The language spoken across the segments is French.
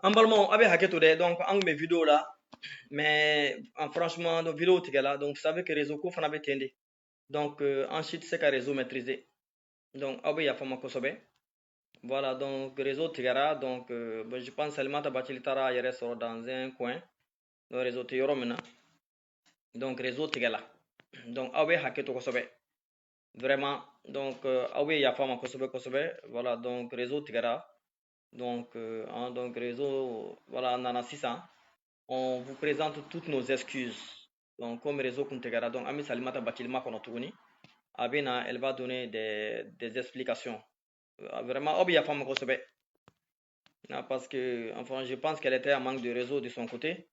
En balmont avec haketo donc en mes vidéos là mais franchement nos vidéos là donc vous savez que réseau ko fana be tende donc ensuite c'est qu'un réseau maîtrisé donc abe ya fama ko sobe voilà donc réseau tigara donc je pense seulement tabati tara yere sort dans un coin le réseau tigoro maintenant donc réseau tigala donc abe haketo ko sobe vraiment donc abe ya fama ko sobe voilà donc réseau tigara donc donc réseau voilà nana 600 on vous présente toutes nos excuses. Donc, comme réseau Kuntegara, donc Ami Salimata Bakilma Konotuguni, Abena, elle va donner des explications. Vraiment, Obi Yafam Kosobe. Parce que, enfin, je pense qu'elle était en manque de réseau de son côté.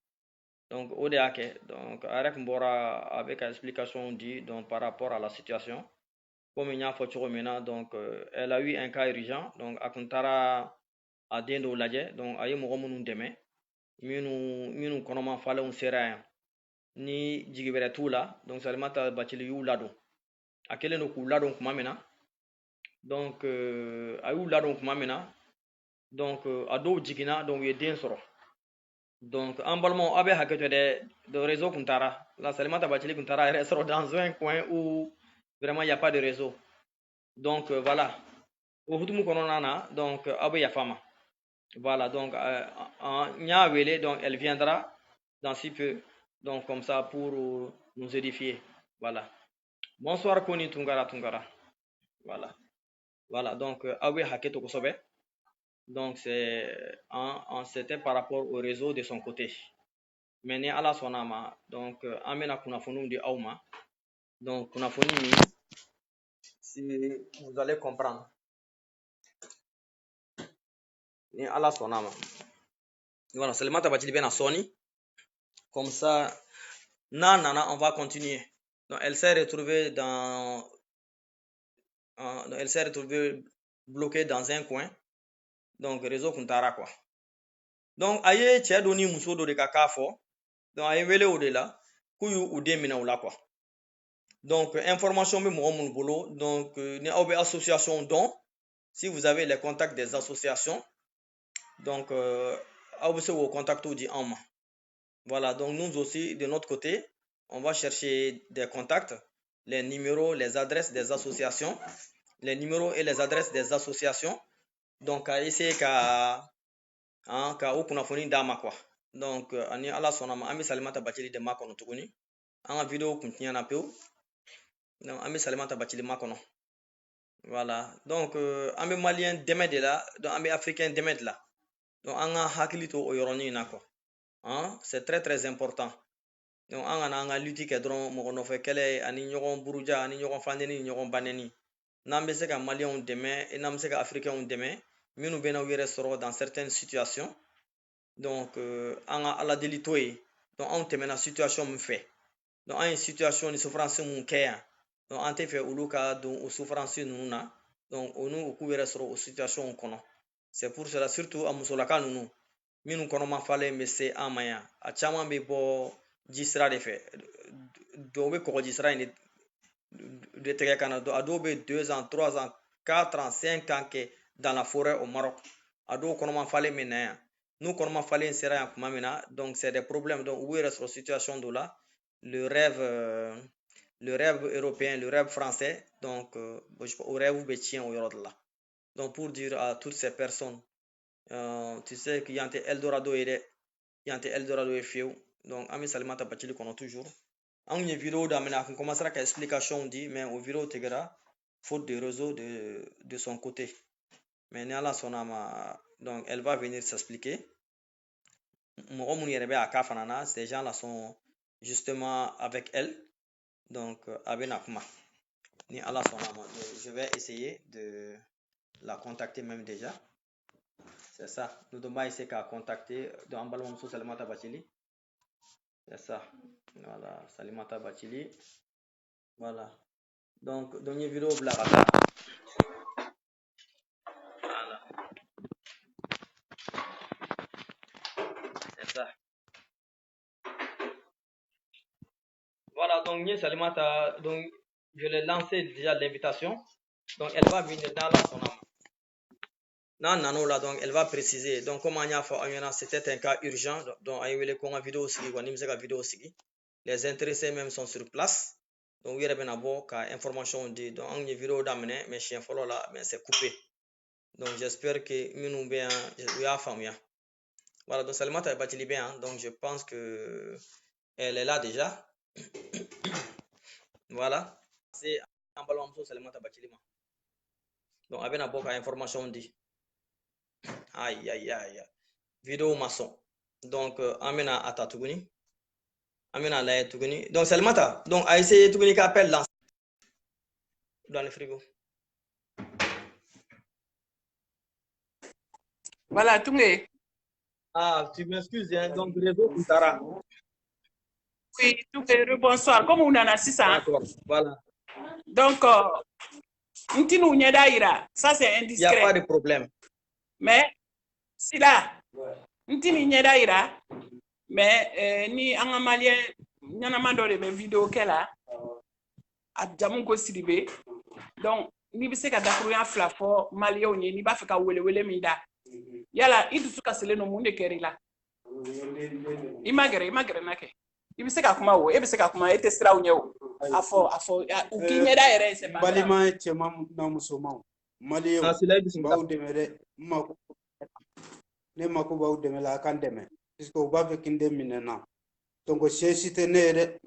Donc, Odeake, donc, Arek Mbora, avec explication dit, donc, par rapport à la situation. Comme il y a Foturo maintenant, donc, elle a eu un cas urgent. Donc, Akuntara a Dendo Ladje, donc, Aye Mogomunun Deme. Minu Konoma Fale un Sera ni jigi wɛrɛ t'u la donc salimata bacili y'u ladon a kɛlen don k'u ladon kuma min na donc a y'u ladon kuma min na donc a dɔw jiginna donc u ye den sɔrɔ donc an balimaw a bɛ hakɛ to dɛ de réseau kun taara la salimata bacili kun taara yɛrɛ sɔrɔ dans un coin où vraiment y a pas de réseau donc voilà o hutumu kɔnɔna na donc a bɛ yafa ma voilà donc n y'a wele donc elle viendra dans si peu donc comme ça pour nous édifier voilà bonsoir Koni Tungara Tungara voilà voilà donc Awe Haketo Kosobe donc c'était par rapport au réseau de son côté mais ni ala sonama donc amena kunafunu di auma donc kunafuni si vous allez comprendre ni ala sonama voilà seulement tabati bien à Sony comme ça nana on va continuer donc elle s'est retrouvée elle s'est retrouvée bloquée dans un coin donc réseau kuntara quoi donc aye cɛ dɔ ni muso dɔ de ka k'a fɔ donc aye wele o de la k'u y'u den minɛ o la quoi donc information bɛ mɔgɔ minnu bolo donc ni aw bɛ association dɔn si vous avez les contacts des associations donc aw bɛ se k'o contacts di anw ma voilà donc nous aussi de notre côté on va chercher des contacts les numéros les adresses des associations les numéros et les adresses des associations donc à essayer ka o kunnafoni d'a ma quoi donc ani ala sɔnna ma an bɛ salimata bacili de ma kɔnɔ tuguni an ka vidéo kun tiɲɛna pewu donc an bɛ salimata bacili ma kɔnɔ voilà donc an bɛ maliyɛn dɛmɛ de la donc an bɛ africain dɛmɛ de la donc an ka hakili to o yɔrɔnin na quoi c'est très très important donc an kana an ka lutte kɛ dɔrɔn mɔgɔ nɔfɛ kɛlɛ ani ɲɔgɔn buruja ani ɲɔgɔn fandeni ni ɲɔgɔn banɛni n'an bɛ se ka maliyɛnw dɛmɛ n'an bɛ se ka africainw dɛmɛ minnu bɛ n'aw yɛrɛ sɔrɔ dans certaines situations donc an ka ala deli to ye donc anw tɛmɛna situation min fɛ donc an ye situation ni souffrance mun kɛ yan donc an tɛ fɛ olu ka don o souffrance ninnu na donc o n'u k'u yɛrɛ sɔrɔ o situation kɔnɔ c'est pour cela surtout a musolaka ninnu minnu kɔnɔma falen bɛ se an ma yan a caman bɛ bɔ ji sira de fɛ dɔw bɛ kɔgɔji sira in de tɛgɛ ka na a dɔw bɛ 2 ans 3 ans 4 ans 5 ans kɛ dans la forêt au Maroc a dɔw kɔnɔma falen bɛ na yan n'u kɔnɔma falen sera yan kuma min na donc c'est des problèmes donc u b'u yɛrɛ sɔrɔ situation dɔ la le rêve européen le rêve français donc o rêve bɛ tiɲɛ o yɔrɔ de la donc pour dire à toutes ces personnes tu sais que yan tɛ Eldorado ye dɛ yan tɛ Eldorado ye fiyewu donc an bɛ salimata bacili kɔnɔ toujours an ye vidéo daminɛ a kun commencera ka explication di mais o vidéo tigɛra faute de réseau de son côté mais ni ala sɔnna ma donc elle va venir s'expliquer mɔgɔ minnu yɛrɛ bɛ a ka fana na ces gens là sont justement avec elle donc a bɛna kuma ni ala sɔnna ma je vais essayer de la contacter même déjà c'est ça nous devons essayer qu'à contacter donc an balimamuso salimata bacili c'est ça voilà salimata bacili voilà donc n ye vidéo bila ka taa voilà c'est ça voilà donc n ye salimata donc je l'ai lancé déjà l'invitation donc elle va venir dans la son âme non, non, là, donc elle va préciser. Donc, comme on a fait, c'était un cas urgent. Donc, il y a une vidéo aussi, les intéressés même sont sur place. Donc, il y a une information dit. Donc, on a une vidéo d'amener, mais chien follow là, mais c'est coupé. Donc, j'espère que nous bien, voilà, donc Salimata est bâti bien. Donc, je pense que elle est là déjà. Voilà. C'est un ballon sur Salimata Bachilima. Donc, avec une information dit. Aïe, aïe, aïe. Vidéo maçon. Donc, amena ata tuguni. Amena la tuguni. Donc, Salimata. Donc, a essayé tuguni qu'appelle dans le frigo. Voilà, Tungé. Ah, tu m'excuses, hein. Donc, réseau Kuntara. Oui, Tungé, bonsoir. Comme on en a 600. D'accord, voilà. Donc, Ntinu Nyedaïra, ça c'est Il n'y a indiscret. pas de problème. Mais, si là, Ntinu Nyedaïra, mais ni un malien, n'y en a pas de vidéo qu'elle a, à Djamungo Sidibé. Donc, ni bise ka dakruya fla fo malio ni ba fe ka wele mi da yala idu suka sele no munde keri la imagere na ke ibise ka kuma wo ebise ka kuma ete sira unyewo afo ukinye da ere se balima chema na musoma malio ba udemere mako ne mako ba udemela kan deme puisque ba fe kinde minena donc chécité nere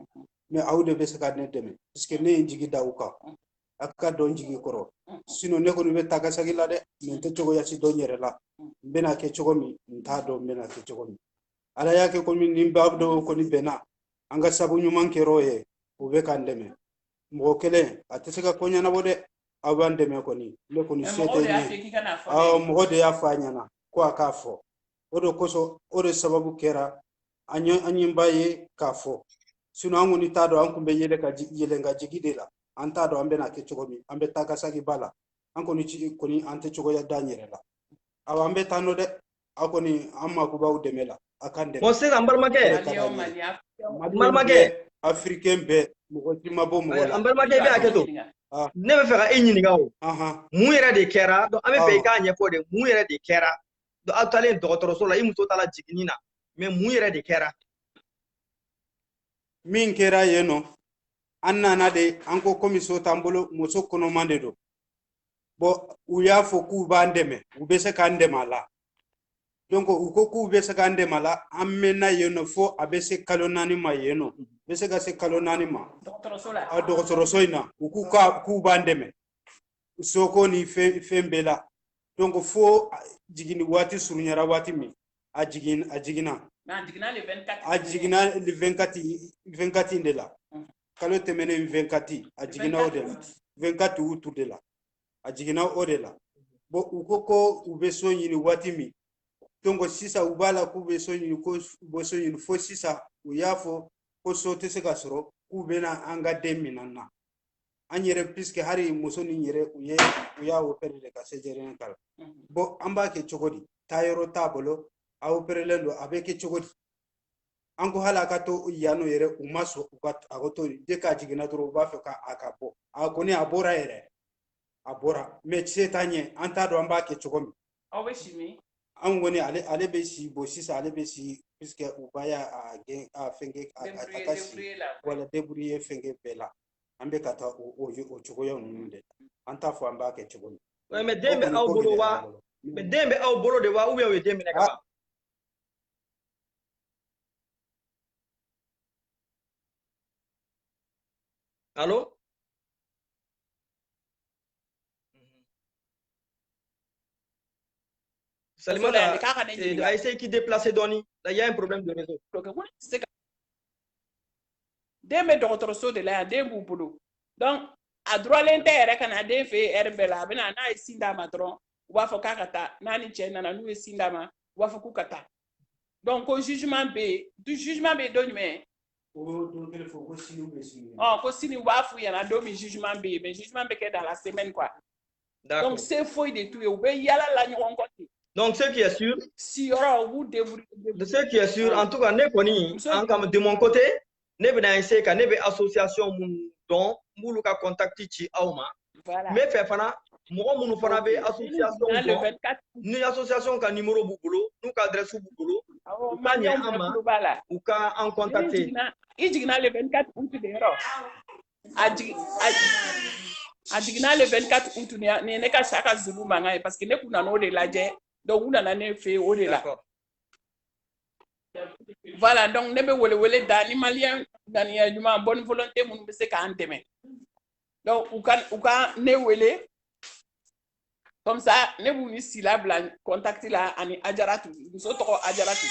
mais awde be se ka ne deme puisque ne jigi dawuka akka don jigi koro sino ne ko ni be taga sagila de men te jogo yasi do nyere la bena ke jogo mi nta do bena ke jogo mi ala yake ko min nimba do ko ni bena anga sabu nyuman ke roye o be kan deme mo kele ateseka ko nyana bode aban deme ko ni le ko ni sete ni mo de ya fanyana ko aka fo odo koso odo sababu kera anyimba ye ka fo sino angu ni tado anku be yele ka yele nga jigide la anta do ambe na ke chogomi ambe taka sagi bala anko ni ci ko ni ante chogo ya danyere la awa ambe tano de akoni amma ku baw demela akande mo se ambar make africain be mo ci mabo mo la ambar make be aketo ne be fera enyini gawo mu yere de kera do ame be ka anye fo de mu yere de kera do atale docteur so la imuto tala jiginina mais mu yere de kera min kera yeno anna na de anko komiso tambolo muso kono mande do bo uya fo ku bandeme ubese kande mala donc uko ku bese kande mala amena yeno fo abese kalonani ma yeno bese ga se kalonani ma docteur soina uku ka ku bandeme soko ni fembela donc fo jigini wati surunyara wati mi ajigina le 24 de la kalo temene 24 ajigina odela 24 utu de la ajigina odela bo ukoko ubeso yini watimi tongo sisa ubala ku beso yini ko boso yini fo sisa uyafo ko sote se gasoro ku bena anga deminana anyere piske hari muso ni nyere uya opere de kasejere kala bo amba ke chogodi tayoro tabolo a opere lendo abeke chogodi ango halaka to yano yere umaso ugat agoto de ka jigina duro ba fe ka akabo akoni abora yere abora me chetanye anta do amba ke chogomi aweshimi angoni ale be si bo sisa ale be si puisque ubaya a fenge akashi wala débrouiller fenge bela ambe kata o chogoyo nunde anta fo amba ke chogomi mais dembe aw bolo wa mais dembe aw bolo de wa ube dembe ne ka Allô? Salimata, a essayé qui déplacer Donny. Là, il y a un problème de réseau. Dembe docteur de la dembu bulu. Donc, a droit l'intérêt kana de fe herbela bena na isinda matron. Wa fo kakata nani chena na nu isinda ma wa fo kukata. Donc, au jugement B, du jugement B donne ko sini wa fu yana domi jugement B, mais jugement B que dans la semaine quoi. Donc c'est faux de tout ou be yala la nyon côté. Donc ce qui est sûr, si aura vous de ce qui est sûr en tout cas ne koni en comme de mon côté ne be na essayer ka ne be association mun don mulu ka contacter ci awma mais fait fana mɔgɔ minnu fana bɛ association dɔn ni association ka numéro b'u bolo n'u ka adresse b'u bolo u ka ɲɛ an ma u ka an contacter. I jiginna le 24 août de yɔrɔ a jiginna le 24 août ni ye ne ka Saka Zulu mankan ye parce que ne kun nana o de lajɛ donc u nana ne fɛ yen o de la. Voilà, donc ne bɛ wele da ni maliyɛn ŋaniya ɲuman bonne volonté minnu bɛ se k'an dɛmɛ donc u ka ne wele comme ça ne b'u ni Sila bila contact la ani Ajaratu muso tɔgɔ Ajaratu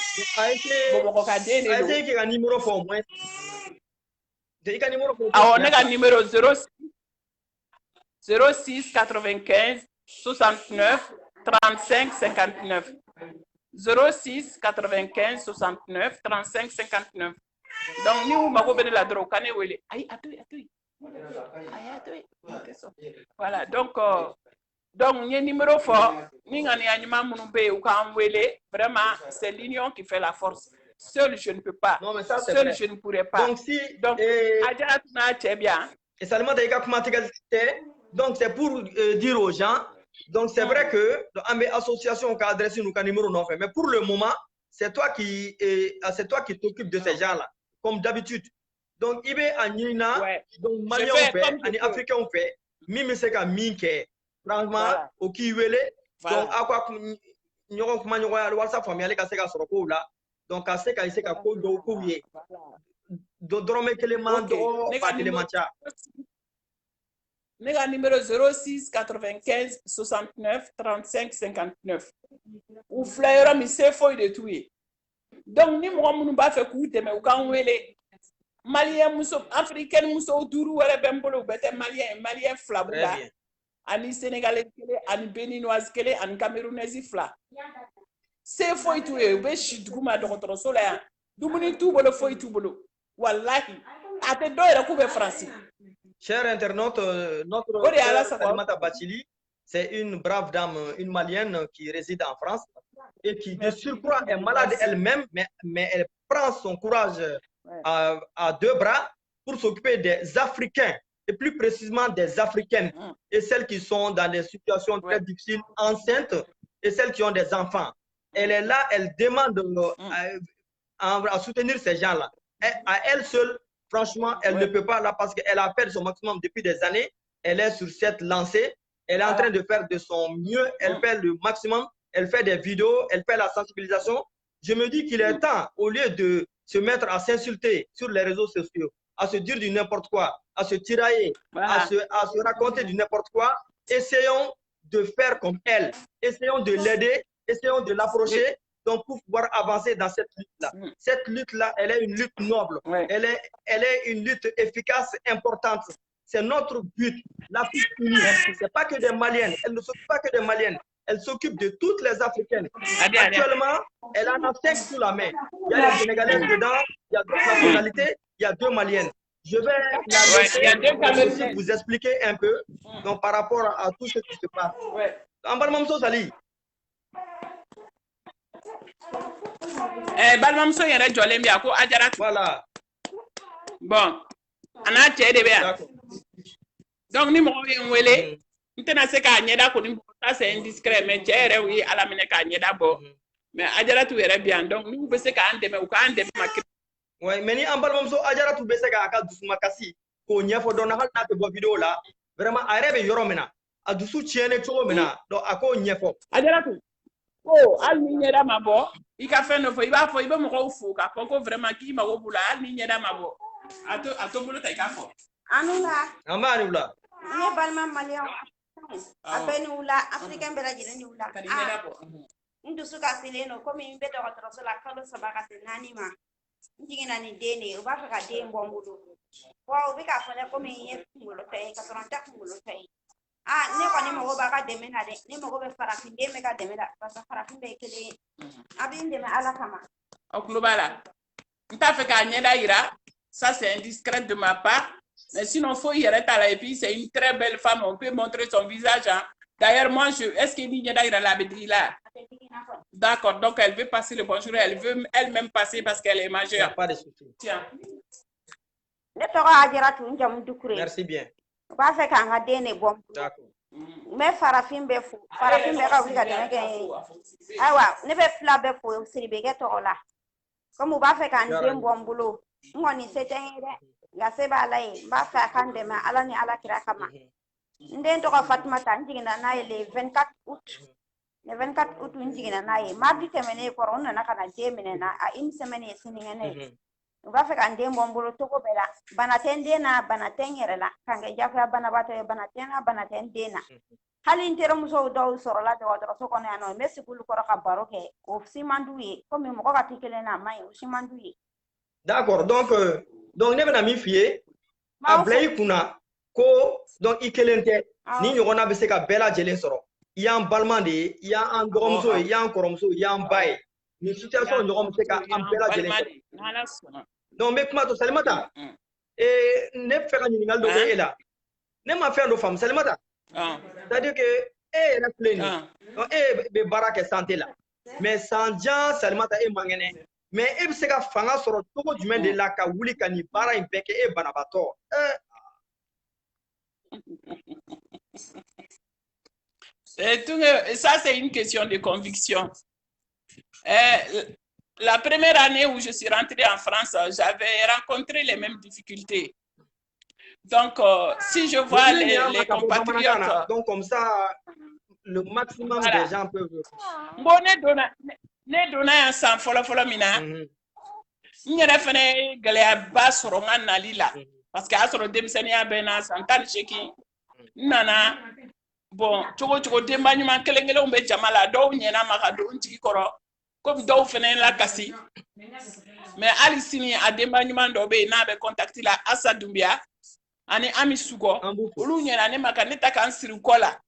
Bamakɔ ka den de don. A essayé k'i ka numéro fɔ au moins. I ka numéro fɔ. Awɔ ne ka numéro 06 95 69 35 59 06 95 69 35 59 donc ni u mago bɛ ne la dɔrɔn u ka ne wele ayi a to yen voilà donc n ye numéro fɔ ni ŋaniya ɲuman minnu bɛ yen u k'an wele vraiment c'est l'union qui fait la force seul je ne peux pas seul je ne pourrais pas donc Ajaratu n'a cɛ bi yan. Et Salimata i ka kumatigɛ tɛ donc c'est pour dire aux gens. Donc, c'est vrai que l'association a adressé nous numéro non fait. Mais pour le moment, c'est toi qui t'occupes de ces gens-là, comme d'habitude. Donc, il y a un donc Malien on fait, un Africain on fait, même c'est qu'un minke. Franchement, au qui wele. Donc, à quoi nous avons WhatsApp famille avec ces gars là. Donc, à ces gars ici qu'à quoi donc courir. Donc, dormez que les mandos, pas les matchs. Ne ka numéro 06 95 69 35 59 u filɛ yɔrɔ min se foyi de t'u ye donc ni mɔgɔ minnu b'a fɛ k'u dɛmɛ u k'an wele maliyɛn muso africaine musow 5 wɛrɛ bɛ n bolo u bɛɛ tɛ maliyɛn ye maliyɛn 2 b'u la ani sénégalais 1 ani béninoise 1 ani camerounaise 2 se foyi t'u ye u bɛ si dugu ma dɔgɔtɔrɔso la yan dumuni t'u bolo foyi t'u bolo walahi a tɛ dɔw yɛrɛ k'u bɛ faransi. Chers internautes, notre Salimata Bathily, c'est une brave dame, une malienne qui réside en France et qui de surcroît est malade elle-même, mais elle prend son courage à 2 bras pour s'occuper des Africains, et plus précisément des Africaines, et celles qui sont dans des situations très difficiles, enceintes, et celles qui ont des enfants. Elle est là, elle demande à soutenir ces gens-là. À elle seule, franchement, elle ne peut pas là parce qu'elle a fait son maximum depuis des années. Elle est sur cette lancée. Elle est en train de faire de son mieux. Elle fait le maximum. Elle fait des vidéos. Elle fait la sensibilisation. Je me dis qu'il est temps, au lieu de se mettre à s'insulter sur les réseaux sociaux, à se dire du n'importe quoi, à se tirailler, à se raconter du n'importe quoi, essayons de faire comme elle. Essayons de l'aider. Essayons de l'approcher. Donc, pour pouvoir avancer dans cette lutte-là. Cette lutte-là, elle est une lutte noble. Elle est une lutte efficace, importante. C'est notre but. L'Afrique unie, ce n'est pas que des Maliennes. Elle ne s'occupe pas que des Maliennes. Elle s'occupe de toutes les Africaines. Actuellement, elle en a 5 sous la main. Il y a les Sénégalaises dedans, il y a 2 nationalités, il y a 2 Maliennes. Je vais aussi vous expliquer un peu donc, par rapport à tout ce qui se passe. Ambarmamso Sali. Balimamuso yɛrɛ jɔlen bɛ yan ko Ajaratu. Voilà. Bon, a n'a cɛ de bɛ yan. Donc ni mɔgɔ bɛ n wele, n tɛna se k'a ɲɛda kɔni bɔ, ça c'est indiscret, mais cɛ yɛrɛ ye Ala minɛ k'a ɲɛda bɔ. Mais Ajaratu yɛrɛ bɛ yan, donc n'u bɛ se k'an dɛmɛ, u k'an dɛmɛ ma. Ouais, mais ni an balimamuso Ajaratu bɛ se k'a ka dusumakasi k'o ɲɛfɔ dɔɔni hali n'a tɛ bɔ vidéo la, vraiment a yɛrɛ bɛ yɔrɔ min na, a dusu tiɲɛnen cogo min na, donc a k'o ɲɛfɔ. Ajaratu. Hali ni ɲɛda ma bɔ i ka fɛn dɔ fɔ i b'a fɔ i bɛ mɔgɔw fo k'a fɔ ko vraiment k'i mago b'u la hali ni ɲɛda ma bɔ a to bolo ta i k'a fɔ. Anu la. An b'a ni wula. Ne balima maliyɛnw a bɛɛ ni wula africain bɛɛ lajɛlen ni wula. Ka di ɲɛda bɔ. N dusu kasilen don komi n bɛ dɔgɔtɔrɔso la kalo 3 ka se 4 ma n jiginna ni den de ye u b'a fɛ ka den bɔ n bolo wa u bɛ k'a fɔ dɛ komi n ye kunkolotɔ ye ka sɔrɔ n tɛ kunkolotɔ ye. Ne kɔni mago b'a ka dɛmɛ na dɛ ne mago bɛ farafin den bɛ ka dɛmɛ la parce que farafin bɛɛ ye kelen ye a bɛ n dɛmɛ Ala kama. Aw tulo b'a la n t'a fɛ k'a ɲɛda yira ça c'est indiscret de ma part mais sinon foyi yɛrɛ t'a la et puis c'est une très belle femme on peut montrer son visage hein. D'ailleurs moi est-ce que ni ɲɛda yira la a bɛ digi la. D'accord, donc elle veut passer le bonjour, elle veut elle-même passer parce qu'elle est majeure. Pas de souci. Tiens. Ne tɔgɔ Ajaratu n jamu Dukure. Merci bien. U b'a fɛ k'an ka den de bɔ. D'accord. me farafin bɛ fo farafin bɛɛ ka wuli ka dɛmɛ kɛ n ye ayiwa ne bɛ fila bɛɛ fo Siribekɛ tɔgɔ la komi u b'a fɛ ka n den bɔ n bolo n kɔni se tɛ n ye dɛ nka se b'Ala ye n b'a fɛ a ka n dɛmɛ Ala ni Alakira kama n den tɔgɔ Fatumata n jiginna n'a ye le 24 août le 24 août n jiginna n'a ye mardi tɛmɛnen kɔrɔ n nana ka na den minɛ na a une semaine ye sinikɛnɛ ye u b'a fɛ ka n den bɔ n bolo cogo bɛɛ la bana tɛ n den na bana tɛ n yɛrɛ la k'an kɛ jagoya banabaatɔ ye bana tɛ n na bana tɛ n den na hali n terimusow dɔw sɔrɔla dɔgɔtɔrɔso kɔnɔ yan nɔ n bɛ sigi olu kɔrɔ ka baro kɛ o si man d'u ye komi mɔgɔ ka ti kelen na a man ɲi o si man d'u ye. D'accord, donc ne bɛna min f'i ye a bila i kunna ko donc i kelen tɛ ni ɲɔgɔnna bɛ se ka bɛɛ lajɛlen sɔrɔ i y'an balima de ye i y'an dɔgɔmuso ye i y'an kɔrɔmuso i y'an ba ye nin situation ɲɔgɔn bɛ se ka an bɛɛ lajɛlen sɔrɔ donc n bɛ kuma to Salimata ne fɛ ka ɲininkali dɔ kɛ e la ne ma fɛn dɔ faamu Salimata c'est-à-dire que e yɛrɛ filɛ nin e bɛ baara kɛ santé la mais san jan Salimata e man kɛnɛ mais e bɛ se ka fanga sɔrɔ cogo jumɛn de la ka wuli ka nin baara in bɛɛ kɛ e banabaatɔ Ça, c'est une question de conviction. La première année où je suis rentrée en France, j'avais rencontré les mêmes difficultés. Donc, si je vois les compatriotes... Donc, comme ça, le maximum des gens peuvent... Bon, ne donna san fɔlɔ mina n yɛrɛ fɛnɛ gɛlɛyaba sɔrɔ n ka nali la parce que a y'a sɔrɔ denmisɛnniya bɛ na san 18 n nana bon cogo cogo denba ɲuman kelen kelenw bɛ jama la dɔw ɲɛna ma ka don n jigi kɔrɔ komi dɔw fɛnɛ la kasi mais hali sini a denba ɲuman dɔ bɛ yen n'a bɛ contact la Asa Dunbiya ani Ami Sugɔ olu ɲɛna ne ma ka ne ta k'an siri kɔ la.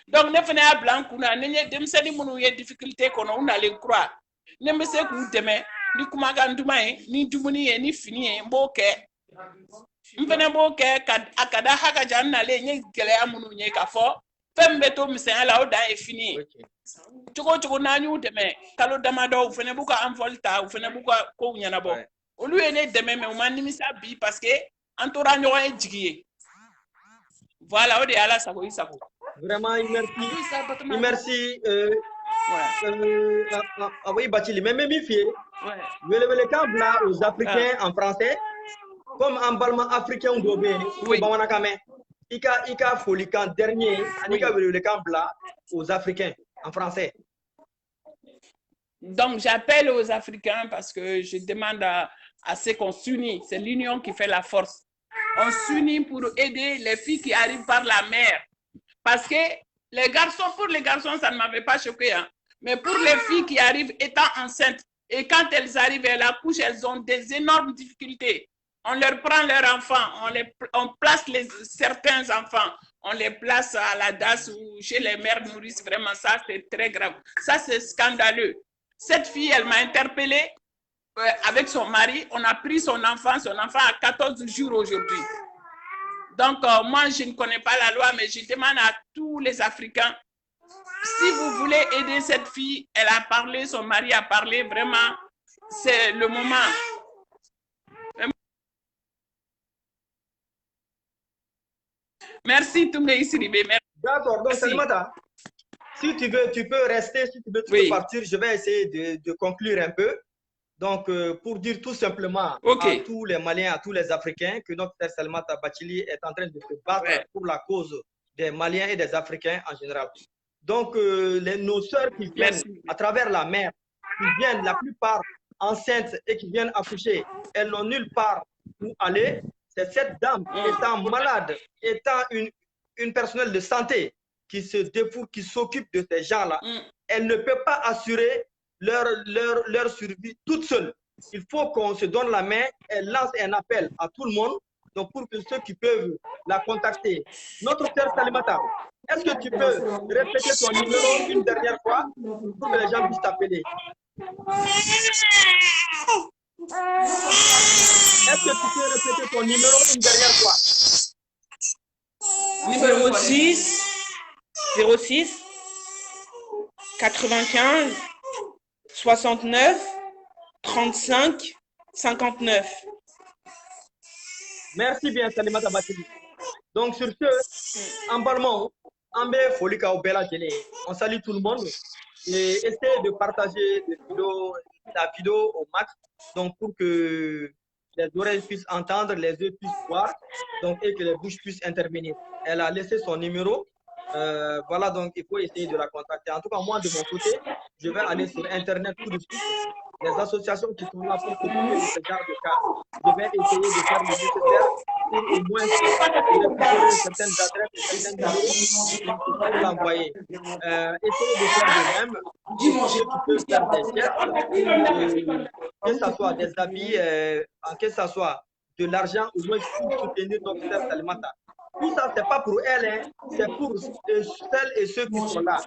Donc ne fɛnɛ y'a bila n kunna ni ye denmisɛnnin minnu ye difficulté kɔnɔ u nalen kura ne bɛ se k'u dɛmɛ ni kumakan duman ye ni dumuni ye ni fini ye n b'o kɛ n fɛnɛ b'o kɛ a ka da hakaja n nalen n ye gɛlɛya minnu ye k'a fɔ fɛn min bɛ to misɛnya la o dan ye fini ye cogo cogo n'an y'u dɛmɛ kalo damadɔ u fɛnɛ b'u ka envol ta u fɛnɛ b'u ka kow ɲɛnabɔ olu ye ne dɛmɛ mais u ma nimisa bi parce que an tora ɲɔgɔn ye jigi ye voilà o de ye Ala sago i sago. Vraiment, merci. Oui, Bachili, mais même il fait. Le camp là aux Africains en français, comme en balma africain ou bien, Ika Folikan dernier, Anika le camp là aux Africains en français. Donc j'appelle aux Africains parce que je demande à ce qu'on s'unisse. C'est l'union qui fait la force. On s'unit pour aider les filles qui arrivent par la mer. Parce que les garçons, pour les garçons, ça ne m'avait pas choqué. Hein. Mais pour les filles qui arrivent étant enceintes, et quand elles arrivent à la couche, elles ont des énormes difficultés. On leur prend leurs enfants, on place certains enfants, on les place à la DAS ou chez les mères nourrices. Vraiment, ça, c'est très grave. Ça, c'est scandaleux. Cette fille, elle m'a interpellée avec son mari. On a pris son enfant a 14 jours aujourd'hui. Donc, moi, je ne connais pas la loi, mais je demande à tous les Africains, si vous voulez aider cette fille, elle a parlé, son mari a parlé, vraiment, c'est le moment. Merci, Toumé Sidibé. D'accord, donc Salimata, si tu veux, tu peux rester, si tu veux, tu peux partir. Je vais essayer de conclure un peu. Donc, pour dire tout simplement à tous les Maliens, à tous les Africains, que notre frère Salimata Bachili est en train de se battre pour la cause des Maliens et des Africains en général. Donc, nos sœurs qui viennent à travers la mer, qui viennent la plupart enceintes et qui viennent accoucher, elles n'ont nulle part où aller. C'est cette dame étant malade, étant une personnelle de santé qui se défoule, qui s'occupe de ces gens-là. Elle ne peut pas assurer leur survie toute seule. Il faut qu'on se donne la main. Elle lance un appel à tout le monde, donc pour que ceux qui peuvent la contacter. Notre sœur Salimata, est-ce que tu peux répéter ton numéro une dernière fois pour que les gens puissent t'appeler? Est-ce que tu peux répéter ton numéro une dernière fois? Numéro 06 95 69 35 59. Merci bien, Salimata Bachili. Donc, sur ce, emballement, Ambe Folika Obela Télé. On salue tout le monde et essayez de partager la vidéo au max, donc pour que les oreilles puissent entendre, les yeux puissent voir, donc et que les bouches puissent intervenir. Elle a laissé son numéro. Voilà, donc il faut essayer de la contacter. En tout cas, moi, de mon côté, je vais aller sur Internet tout de suite. Les associations qui sont là pour s'occuper de ce genre de cas, je vais essayer de faire le nécessaire pour au moins récupérer certaines adresses et certaines numéros pour l'envoyer. Essayez de faire de même. Ceux qui peuvent faire des gestes, que ce soit des habits, que ce soit de l'argent, au moins pour soutenir notre sœur Salimata. Tout ça, ce n'est pas pour elle, hein, c'est pour celles et ceux qui sont là.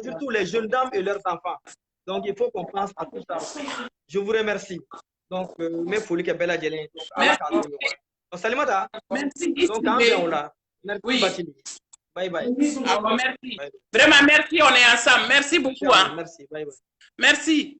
Surtout les jeunes dames et leurs enfants. Donc, il faut qu'on pense à tout ça. Je vous remercie. Donc, mes folies que belle adjelen. Salimata. Merci. Donc, quand on là. Merci. Bye bye. Ah, merci. Bye. Vraiment, merci, on est ensemble. Merci beaucoup. Hein. Merci. Bye bye. Merci.